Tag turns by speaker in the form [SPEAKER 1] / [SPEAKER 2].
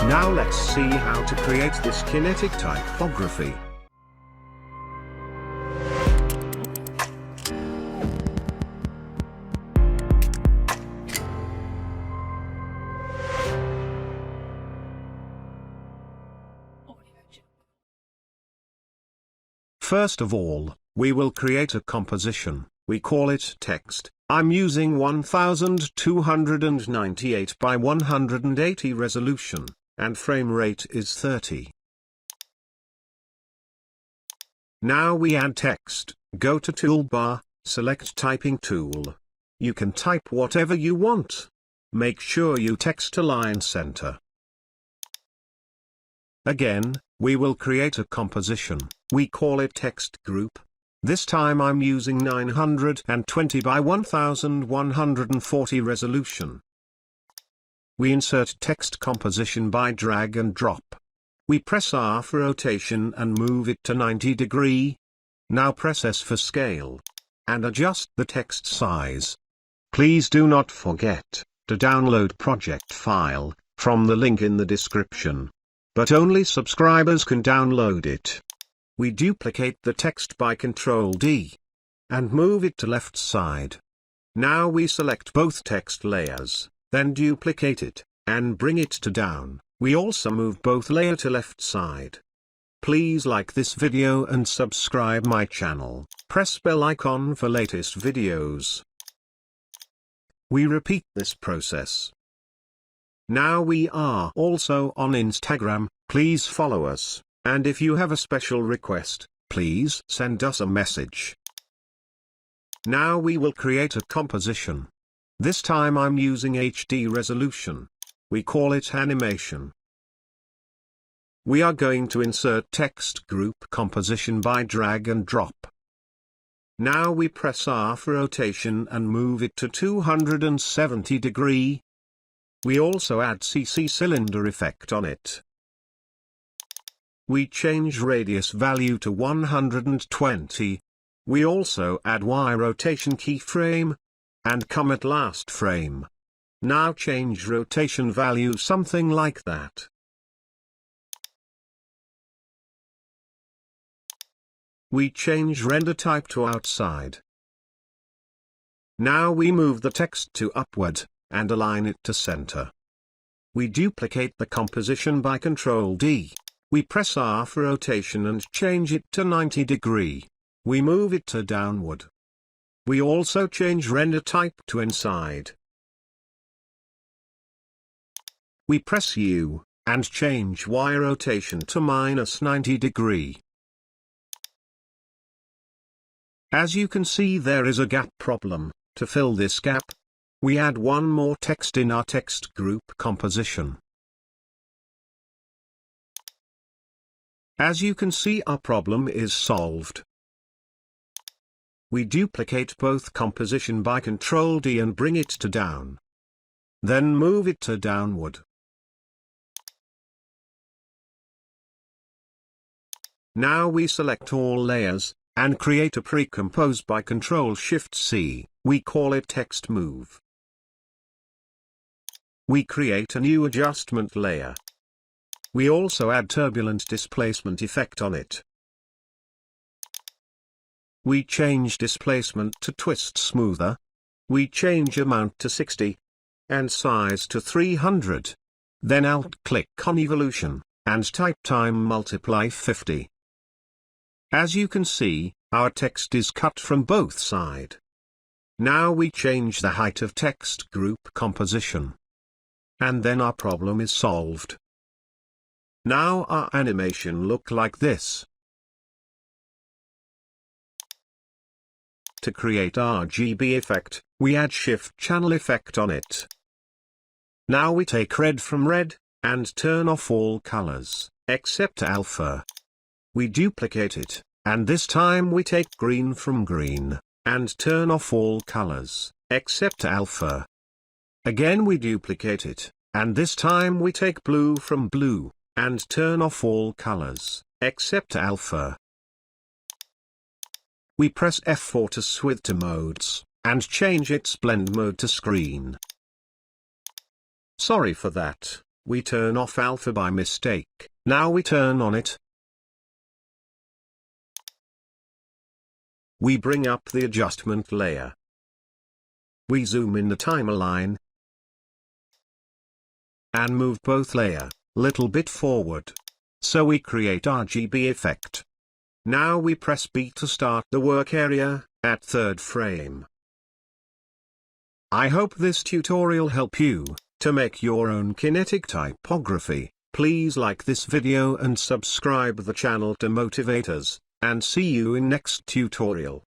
[SPEAKER 1] Now let's see how to create this kinetic typography. First of all, we will create a composition. We call it text. I'm using 1298 by 180 resolution, and frame rate is 30. Now we add text. Go to Toolbar, select Typing Tool. You can type whatever you want. Make sure you text align center. Again, we will create a composition. We call it text group. This time I'm using 920 by 1140 resolution. We insert text composition by drag and drop. We press R for rotation and move it to 90 degree. Now press S for scale. And adjust the text size. Please do not forget to download project file from the link in the description. But only subscribers can download it. We duplicate the text by Ctrl D. And move it to left side. Now we select both text layers, then duplicate it, and bring it to down. We also move both layer to left side. Please like this video and subscribe my channel. Press bell icon for latest videos. We repeat this process. Now we are also on Instagram, please follow us. And if you have a special request, please send us a message. Now we will create a composition. This time I'm using HD resolution. We call it animation. We are going to insert text group composition by drag and drop. Now we press R for rotation and move it to 270 degree. We also add CC cylinder effect on it. We change radius value to 120. We also add Y rotation keyframe. And come at last frame. Now change rotation value something like that. We change render type to outside. Now we move the text to upward, and align it to center. We duplicate the composition by Ctrl D. We press R for rotation and change it to 90 degree. We move it to downward. We also change render type to inside. We press U, and change Y rotation to -90 degree. As you can see, there is a gap problem. To fill this gap, we add one more text in our text group composition. As you can see, our problem is solved. We duplicate both composition by Ctrl D and bring it to down. Then move it to downward. Now we select all layers, and create a pre-compose by Ctrl-Shift-C, we call it text move. We create a new adjustment layer. We also add turbulent displacement effect on it. We change displacement to twist smoother. We change amount to 60. And size to 300. Then alt-click on evolution, and type time multiply 50. As you can see, our text is cut from both sides. Now we change the height of text group composition. And then our problem is solved. Now our animation look like this. To create RGB effect, we add shift channel effect on it. Now we take red from red, and turn off all colors, except alpha. We duplicate it, and this time we take green from green, and turn off all colors, except alpha. Again we duplicate it, and this time we take blue from blue, and turn off all colors, except alpha. We press F4 to switch to modes, and change its blend mode to screen. Sorry for that. We turn off alpha by mistake, now we turn on it. We bring up the adjustment layer. We zoom in the timeline and move both layer little bit forward. So we create RGB effect. Now we press B to start the work area at 3rd frame. I hope this tutorial help you to make your own kinetic typography. Please like this video and subscribe the channel to motivate us, and see you in next tutorial.